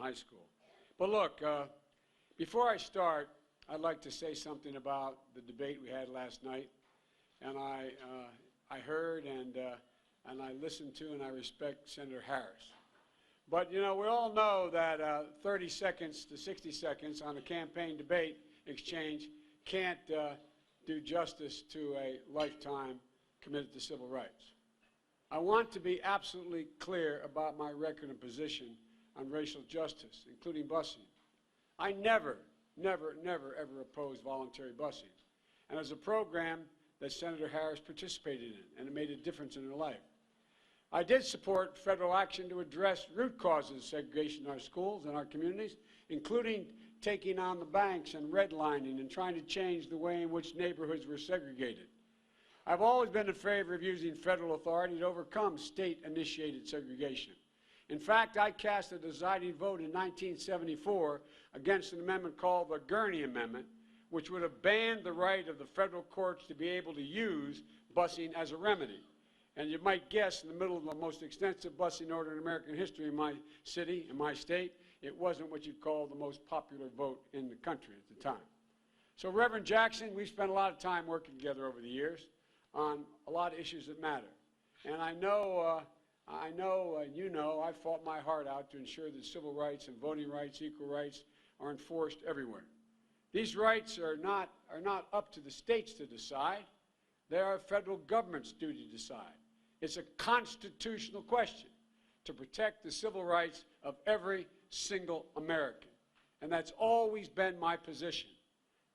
high school. But look, before I start, I'd like to say something about the debate we had last night. And I heard and I listened to and I respect Senator Harris. But, you know, we all know that 30 seconds to 60 seconds on a campaign debate exchange can't do justice to a lifetime committed to civil rights. I want to be absolutely clear about my record and position on racial justice, including busing. I never, ever opposed voluntary busing. And it was a program that Senator Harris participated in, and it made a difference in her life. I did support federal action to address root causes of segregation in our schools and our communities, including taking on the banks and redlining and trying to change the way in which neighborhoods were segregated. I've always been in favor of using federal authority to overcome state-initiated segregation. In fact, I cast a deciding vote in 1974 against an amendment called the Gurney Amendment, which would have banned the right of the federal courts to be able to use busing as a remedy. And you might guess, in the middle of the most extensive busing order in American history in my city, in my state, it wasn't what you'd call the most popular vote in the country at the time. So, Reverend Jackson, we've spent a lot of time working together over the years on a lot of issues that matter. And I know, you know, I fought my heart out to ensure that civil rights and voting rights, equal rights, are enforced everywhere. These rights are not up to the states to decide. They are federal government's duty to decide. It's a constitutional question to protect the civil rights of every single American. And that's always been my position.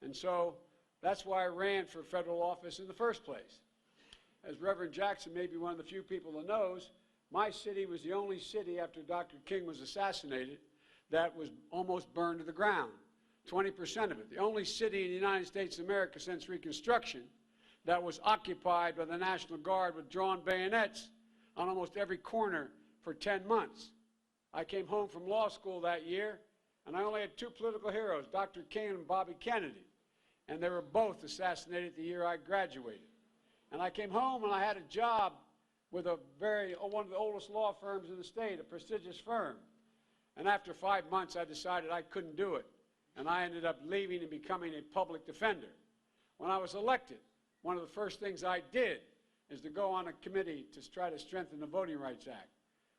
And so that's why I ran for federal office in the first place. As Reverend Jackson may be one of the few people that knows, my city was the only city after Dr. King was assassinated that was almost burned to the ground, 20% of it. The only city in the United States of America since Reconstruction that was occupied by the National Guard with drawn bayonets on almost every corner for 10 months. I came home from law school that year, and I only had two political heroes, Dr. King and Bobby Kennedy, and they were both assassinated the year I graduated. And I came home and I had a job with one of the oldest law firms in the state, a prestigious firm. And after 5 months, I decided I couldn't do it, and I ended up leaving and becoming a public defender. When I was elected, one of the first things I did is to go on a committee to try to strengthen the Voting Rights Act.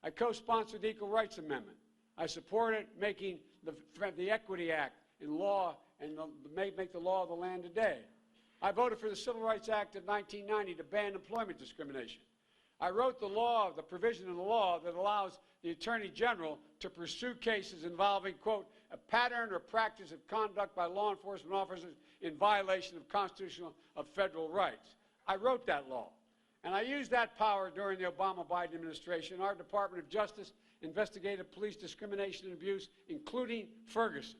I co-sponsored the Equal Rights Amendment. I supported making the Equity Act in law and make the law of the land today. I voted for the Civil Rights Act of 1990 to ban employment discrimination. I wrote the provision in the law that allows the Attorney General to pursue cases involving, quote, a pattern or practice of conduct by law enforcement officers in violation of constitutional of federal rights. I wrote that law. And I used that power during the Obama-Biden administration. Our Department of Justice investigated police discrimination and abuse, including Ferguson.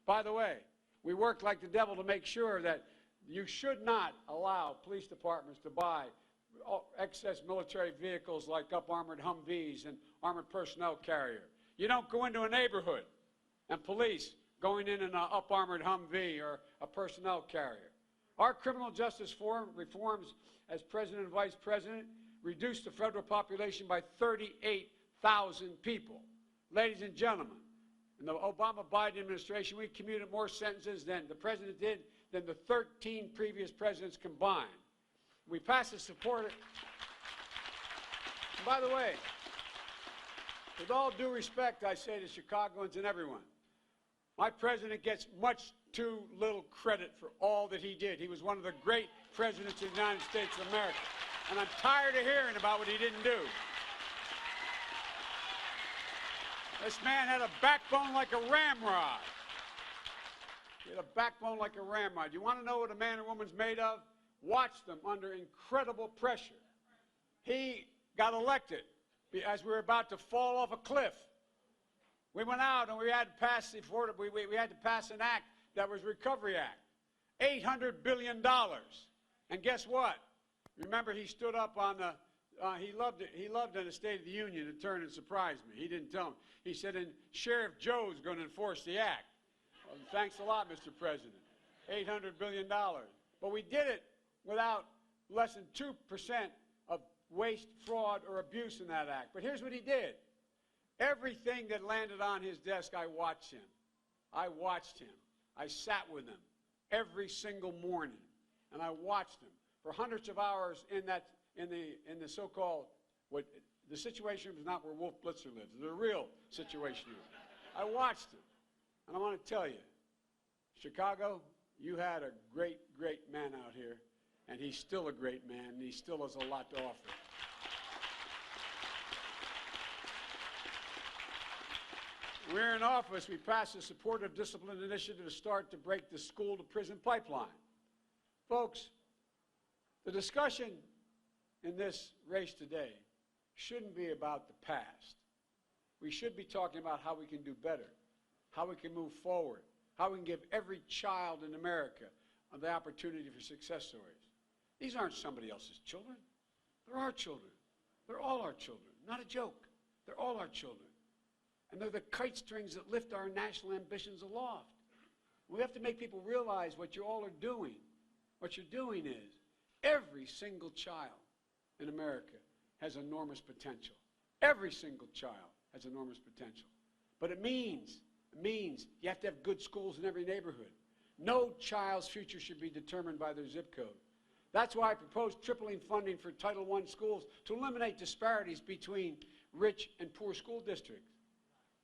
By the way, we worked like the devil to make sure that you should not allow police departments to buy excess military vehicles like up-armored Humvees and armored personnel carrier. You don't go into a neighborhood and police going in an up-armored Humvee or a personnel carrier. Our criminal justice reforms as president and vice president reduced the federal population by 38,000 people. Ladies and gentlemen, in the Obama-Biden administration, we commuted more sentences than the president did than the 13 previous presidents combined. We passed a support. By the way, with all due respect, I say to Chicagoans and everyone, my president gets much too little credit for all that he did. He was one of the great presidents of the United States of America. And I'm tired of hearing about what he didn't do. This man had a backbone like a ramrod. He had a backbone like a ramrod. You want to know what a man or woman's made of? Watch them under incredible pressure. He got elected as we were about to fall off a cliff. We went out and we had to pass we had to pass an act that was Recovery Act, $800 billion. And guess what? Remember, he stood up on the. He loved it. He loved in the State of the Union to turn and surprise me. He didn't tell him. He said, "And Sheriff Joe's going to enforce the act." Well, thanks a lot, Mr. President. $800 billion. But we did it without less than 2% of waste, fraud, or abuse in that act. But here's what he did. Everything that landed on his desk, I watched him. I watched him. I sat with him every single morning, and I watched him for hundreds of hours in the so-called, what the situation is not where Wolf Blitzer lives. The real situation is. I watched him, and I want to tell you, Chicago, you had a great, great man out here, and he's still a great man, and he still has a lot to offer. We're in office, we passed a supportive discipline initiative to start to break the school-to-prison pipeline. Folks, the discussion in this race today shouldn't be about the past. We should be talking about how we can do better, how we can move forward, how we can give every child in America the opportunity for success stories. These aren't somebody else's children. They're our children. They're all our children. Not a joke. They're all our children. And they're the kite strings that lift our national ambitions aloft. We have to make people realize what you all are doing. What you're doing is every single child in America has enormous potential. Every single child has enormous potential. But it means you have to have good schools in every neighborhood. No child's future should be determined by their zip code. That's why I propose tripling funding for Title I schools to eliminate disparities between rich and poor school districts.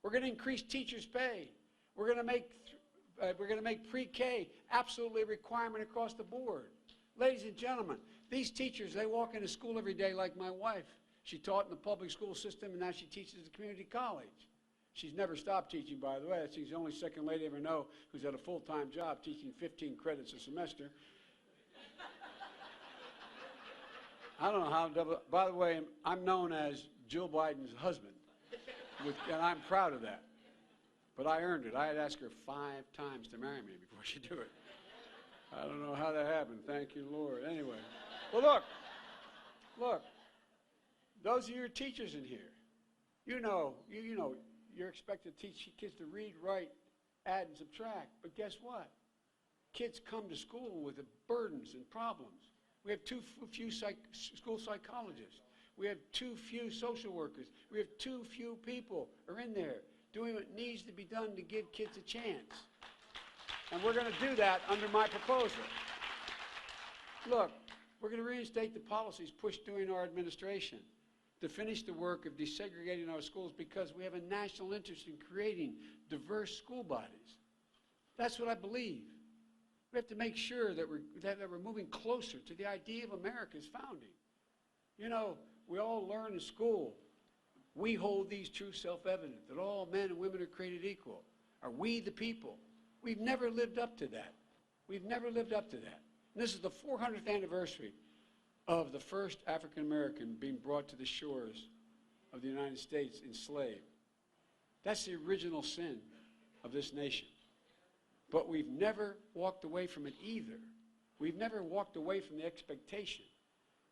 We're going to increase teachers' pay. We're going to make pre-K absolutely a requirement across the board. Ladies and gentlemen, these teachers, they walk into school every day like my wife. She taught in the public school system, and now she teaches at the community college. She's never stopped teaching, by the way. She's the only second lady I ever know who's at a full-time job teaching 15 credits a semester. I don't know how, by the way, I'm known as Jill Biden's husband, and I'm proud of that. But I earned it. I had asked her 5 times to marry me before she'd do it. I don't know how that happened. Thank you, Lord. Anyway. Well, look. Those of you who are teachers in here, you know, you're expected to teach kids to read, write, add, and subtract. But guess what? Kids come to school with the burdens and problems. We have too few school psychologists. We have too few social workers. We have too few people are in there doing what needs to be done to give kids a chance. And we're going to do that under my proposal. Look, we're going to reinstate the policies pushed during our administration to finish the work of desegregating our schools because we have a national interest in creating diverse school bodies. That's what I believe. We have to make sure that we're moving closer to the idea of America's founding. You know, we all learn in school, we hold these truths self-evident, that all men and women are created equal. Are we the people? We've never lived up to that. We've never lived up to that. And this is the 400th anniversary of the first African American being brought to the shores of the United States enslaved. That's the original sin of this nation. But we've never walked away from it either. We've never walked away from the expectation.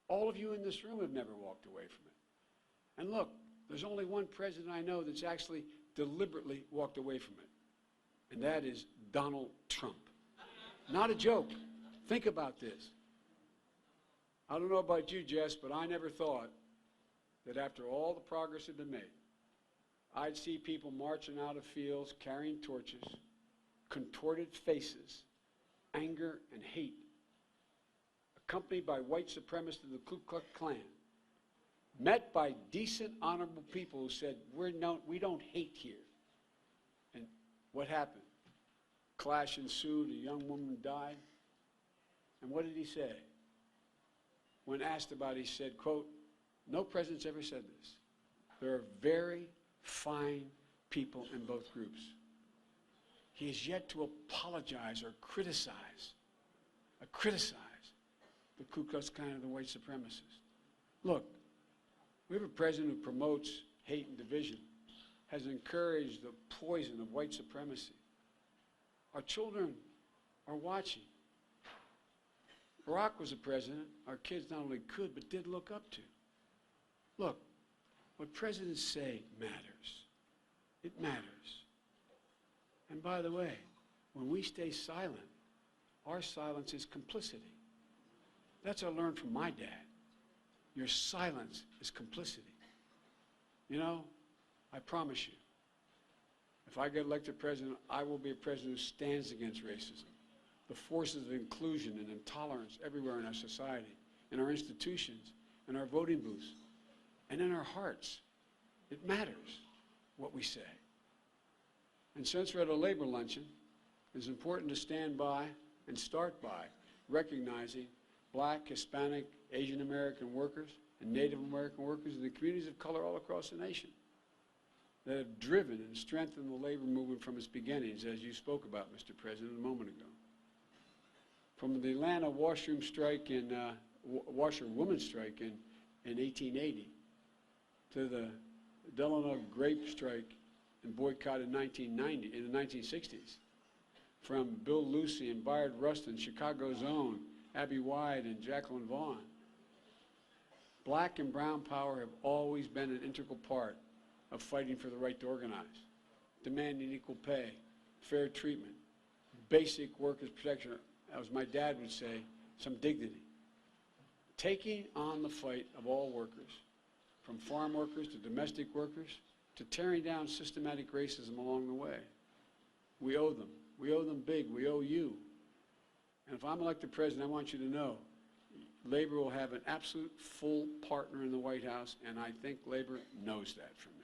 All of you in this room have never walked away from it. And look, there's only one president I know that's actually deliberately walked away from it, and that is Donald Trump. Not a joke. Think about this. I don't know about you, Jess, but I never thought that after all the progress had been made, I'd see people marching out of fields carrying torches, contorted faces, anger and hate, accompanied by white supremacists of the Ku Klux Klan, met by decent, honorable people who said, we don't hate here. And what happened? Clash ensued, a young woman died. And what did he say? When asked about it, he said, quote, no president's ever said this. There are very fine people in both groups. He has yet to apologize or criticize the Ku Klux Klan and the white supremacists. Look, we have a president who promotes hate and division, has encouraged the poison of white supremacy. Our children are watching. Barack was a president our kids not only could, but did look up to. Look, what presidents say matters. It matters. And by the way, when we stay silent, our silence is complicity. That's what I learned from my dad. Your silence is complicity. You know, I promise you, if I get elected president, I will be a president who stands against racism, the forces of inclusion and intolerance everywhere in our society, in our institutions, in our voting booths, and in our hearts. It matters what we say. And since we're at a labor luncheon, it's important to stand by and start by recognizing Black, Hispanic, Asian American workers and Native American workers and the communities of color all across the nation that have driven and strengthened the labor movement from its beginnings, as you spoke about, Mr. President, a moment ago. From the Atlanta washerwoman strike in 1880 to the Delano grape strike and boycott in 1990, in the 1960s, from Bill Lucey and Bayard Rustin, Chicago's own Abby White and Jacqueline Vaughn. Black and brown power have always been an integral part of fighting for the right to organize, demanding equal pay, fair treatment, basic workers' protection, as my dad would say, some dignity. Taking on the fight of all workers, from farm workers to domestic workers, to tearing down systematic racism along the way. We owe them. We owe them big. We owe you. And if I'm elected president, I want you to know Labor will have an absolute full partner in the White House, and I think Labor knows that from me.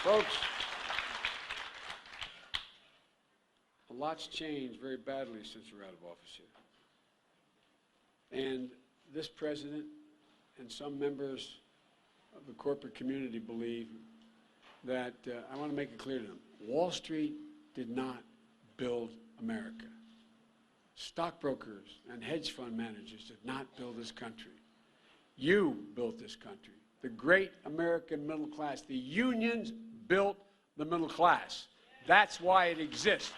Folks, a lot's changed very badly since we're out of office here. And this president and some members of the corporate community believe that, I want to make it clear to them, Wall Street did not build America. Stockbrokers and hedge fund managers did not build this country. You built this country. The great American middle class. The unions built the middle class. That's why it exists.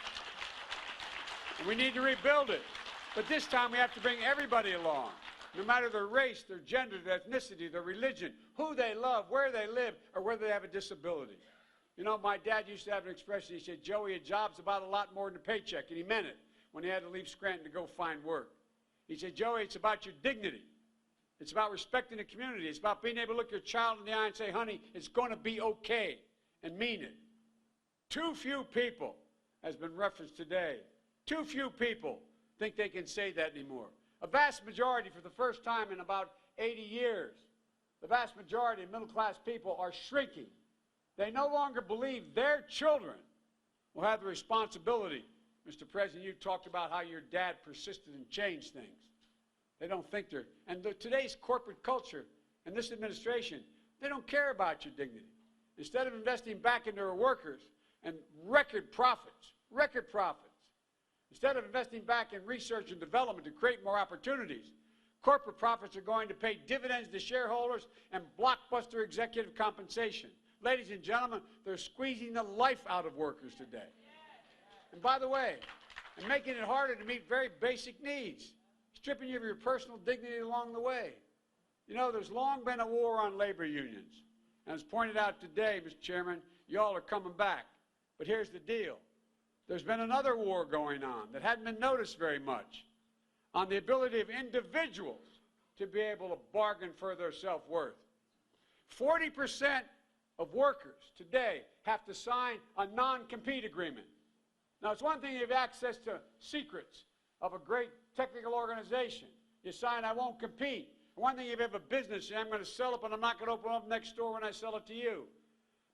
And we need to rebuild it. But this time we have to bring everybody along, no matter their race, their gender, their ethnicity, their religion, who they love, where they live, or whether they have a disability. You know, my dad used to have an expression. He said, Joey, a job's about a lot more than a paycheck. And he meant it when he had to leave Scranton to go find work. He said, Joey, it's about your dignity. It's about respecting the community. It's about being able to look your child in the eye and say, honey, it's going to be okay, and mean it. Too few people, has been referenced today, too few people think they can say that anymore. A vast majority, for the first time in about 80 years, the vast majority of middle-class people are shrinking. They no longer believe their children will have the responsibility. Mr. President, you talked about how your dad persisted and changed things. They don't think they're, and today's corporate culture and this administration, they don't care about your dignity. Instead of investing back into our workers and record profits, instead of investing back in research and development to create more opportunities, corporate profits are going to pay dividends to shareholders and blockbuster executive compensation. Ladies and gentlemen, they're squeezing the life out of workers today. And by the way, and making it harder to meet very basic needs, stripping you of your personal dignity along the way. You know, there's long been a war on labor unions. And as pointed out today, Mr. Chairman, y'all are coming back. But here's the deal. There's been another war going on that hadn't been noticed very much on the ability of individuals to be able to bargain for their self-worth. 40% of workers today have to sign a non-compete agreement. Now, it's one thing you have access to secrets of a great technical organization. You sign, I won't compete. One thing, if you have a business, I'm going to sell it, but I'm not going to open up next door when I sell it to you.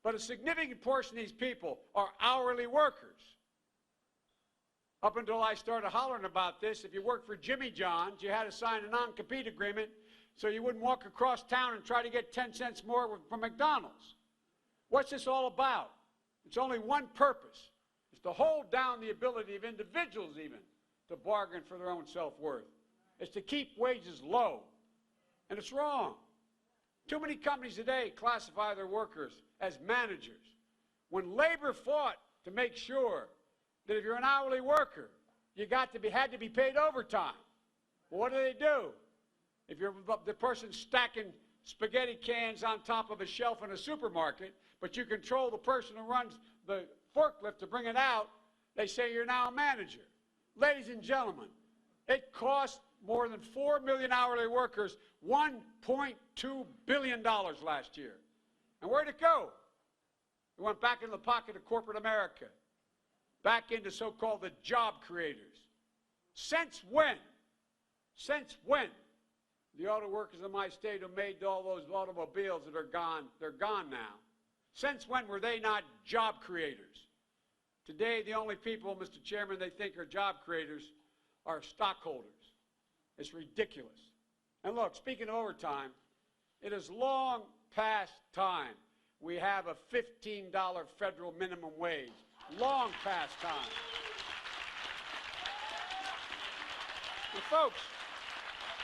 But a significant portion of these people are hourly workers. Up until I started hollering about this, if you worked for Jimmy John's, you had to sign a non-compete agreement so you wouldn't walk across town and try to get 10 cents more from McDonald's. What's this all about? It's only one purpose. It's to hold down the ability of individuals even to bargain for their own self-worth. It's to keep wages low. And it's wrong. Too many companies today classify their workers as managers. When labor fought to make sure that if you're an hourly worker, you had to be paid overtime. Well, what do? If you're the person stacking spaghetti cans on top of a shelf in a supermarket, but you control the person who runs the forklift to bring it out, they say you're now a manager. Ladies and gentlemen, it costs more than 4 million hourly workers $1.2 billion last year. And where'd it go? It went back in the pocket of corporate America, back into so-called the job creators. Since when? Since when? The auto workers in my state who made all those automobiles that are gone, they're gone now. Since when were they not job creators? Today, the only people, Mr. Chairman, they think are job creators are stockholders. It's ridiculous. And look, speaking of overtime, it is long past time we have a $15 federal minimum wage. Long past time. And folks,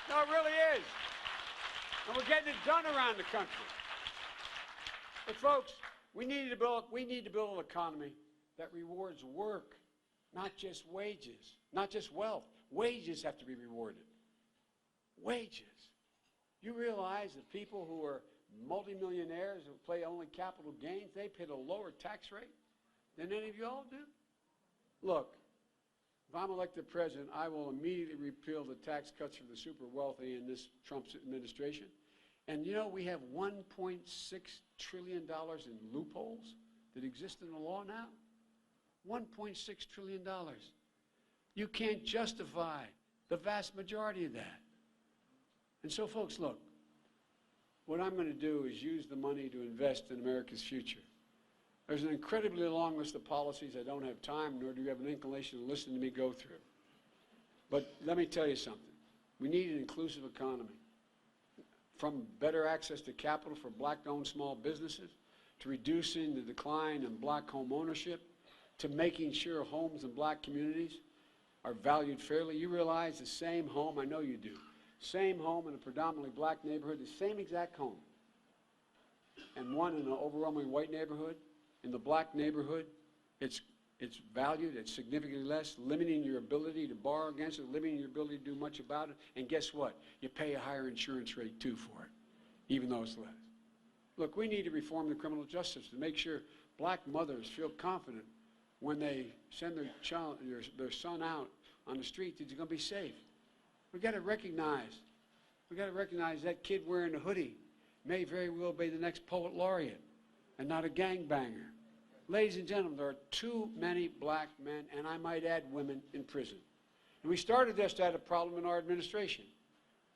no, it really is. And we're getting it done around the country. But folks, we need to build an economy that rewards work, not just wages, not just wealth. Wages have to be rewarded. Wages. You realize that people who are multimillionaires who pay only capital gains, they pay a lower tax rate than any of you all do? Look, if I'm elected president, I will immediately repeal the tax cuts for the super wealthy in this Trump administration. And you know, we have $1.6 trillion in loopholes that exist in the law now. $1.6 trillion. You can't justify the vast majority of that. And so, folks, look, what I'm going to do is use the money to invest in America's future. There's an incredibly long list of policies I don't have time, nor do you have an inclination to listen to me go through. But let me tell you something. We need an inclusive economy. From better access to capital for black-owned small businesses, to reducing the decline in black home ownership, to making sure homes in black communities are valued fairly. You realize the same home, I know you do, same home in a predominantly black neighborhood, the same exact home, and one in an overwhelmingly white neighborhood, in the black neighborhood, it's valued at significantly less, limiting your ability to borrow against it, limiting your ability to do much about it. And guess what? You pay a higher insurance rate, too, for it, even though it's less. Look, we need to reform the criminal justice to make sure black mothers feel confident when they send their son out on the street that he's going to be safe. We've got to recognize that kid wearing a hoodie may very well be the next poet laureate and not a gangbanger. Ladies and gentlemen, there are too many black men, and I might add women, in prison. And we started this to have a problem in our administration.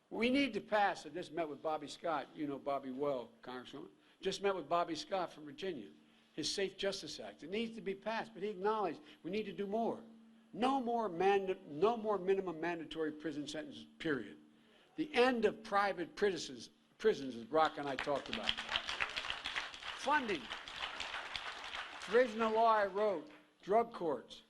We need to pass, I just met with Bobby Scott, you know Bobby well, Congresswoman, just met with Bobby Scott from Virginia, his Safe Justice Act. It needs to be passed, but he acknowledged we need to do more. No more minimum mandatory prison sentences, period. The end of private prisons, as Brock and I talked about. Funding. Original law I wrote, drug courts,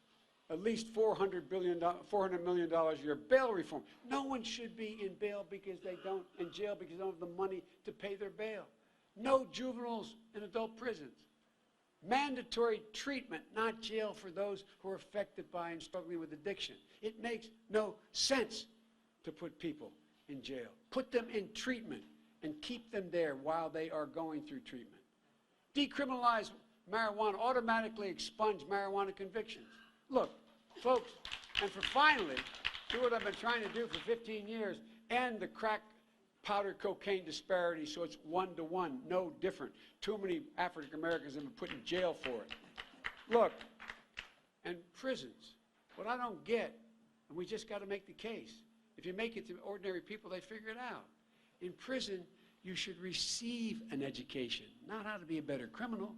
at least $400 million a year. Bail reform. No one should be in jail because they don't have the money to pay their bail. No juveniles in adult prisons. Mandatory treatment, not jail for those who are affected by and struggling with addiction. It makes no sense to put people in jail. Put them in treatment and keep them there while they are going through treatment. Decriminalize marijuana, automatically expunge marijuana convictions. Look, folks, and for finally, do what I've been trying to do for 15 years, end the crack powder cocaine disparity so it's 1-to-1, no different. Too many African Americans have been put in jail for it. Look, and prisons, what I don't get, and we just got to make the case, if you make it to ordinary people, they figure it out. In prison, you should receive an education, not how to be a better criminal,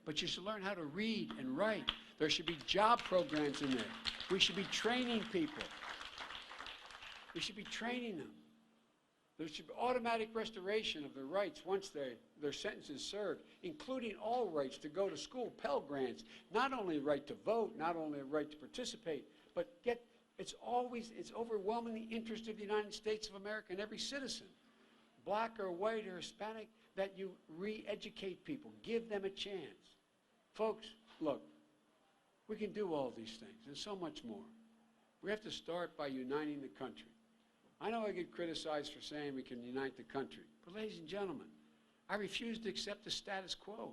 but you should learn how to read and write. There should be job programs in there. We should be training people. We should be training them. There should be automatic restoration of their rights once their sentence is served, including all rights to go to school, Pell Grants, not only the right to vote, not only the right to participate, but it's overwhelming the interest of the United States of America and every citizen, black or white or Hispanic, that you re-educate people, give them a chance. Folks, look, we can do all these things and so much more. We have to start by uniting the country. I know I get criticized for saying we can unite the country, but ladies and gentlemen, I refuse to accept the status quo.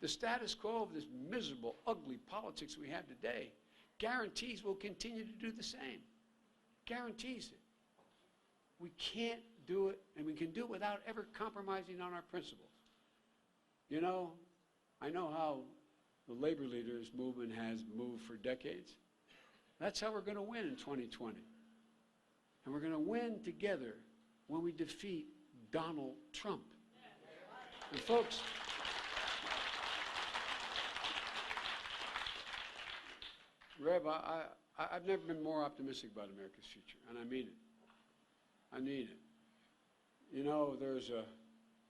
The status quo of this miserable, ugly politics we have today guarantees we'll continue to do the same. Guarantees it. We can't do it, and we can do it without ever compromising on our principles. You know, I know how the labor leaders movement has moved for decades. That's how we're going to win in 2020. And we're going to win together when we defeat Donald Trump. And folks, Rev, I've never been more optimistic about America's future, and I mean it. I mean it. You know, there's a,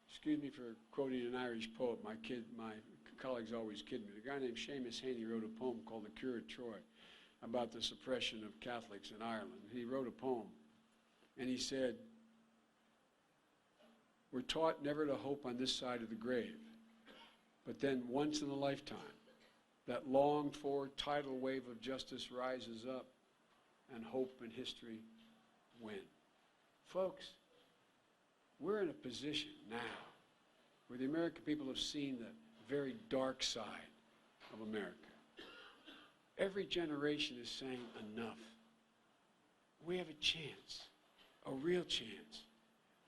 excuse me for quoting an Irish poet, my colleagues always kid me. A guy named Seamus Heaney wrote a poem called The Cure of Troy about the suppression of Catholics in Ireland. He wrote a poem, and he said, we're taught never to hope on this side of the grave, but then once in a lifetime, that longed-for tidal wave of justice rises up, and hope and history win. Folks, we're in a position now where the American people have seen the very dark side of America. Every generation is saying enough. We have a chance, a real chance.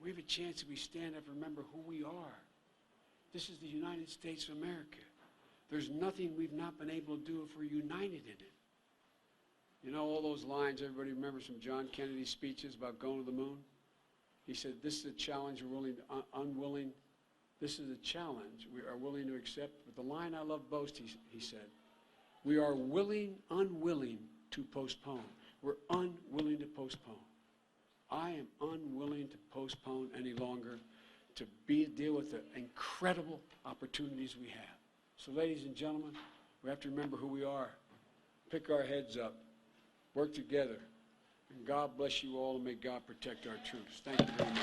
We have a chance if we stand up and remember who we are. This is the United States of America. There's nothing we've not been able to do if we're united in it. You know all those lines everybody remembers from John Kennedy's speeches about going to the moon? He said, this is a challenge we're unwilling. This is a challenge we are willing to accept. But the line I love most, he said, we are unwilling to postpone. We're unwilling to postpone. I am unwilling to postpone any longer to deal with the incredible opportunities we have. So ladies and gentlemen, we have to remember who we are, pick our heads up, work together, and God bless you all, and may God protect our troops. Thank you very much.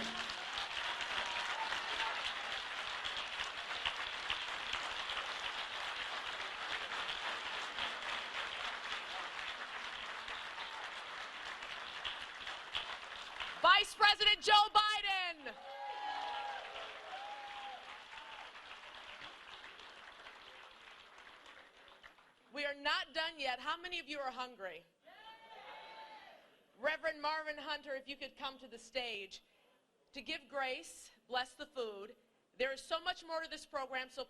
Vice President Joe Biden. We are not done yet. How many of you are hungry? Reverend Marvin Hunter, if you could come to the stage to give grace, bless the food. There is so much more to this program, so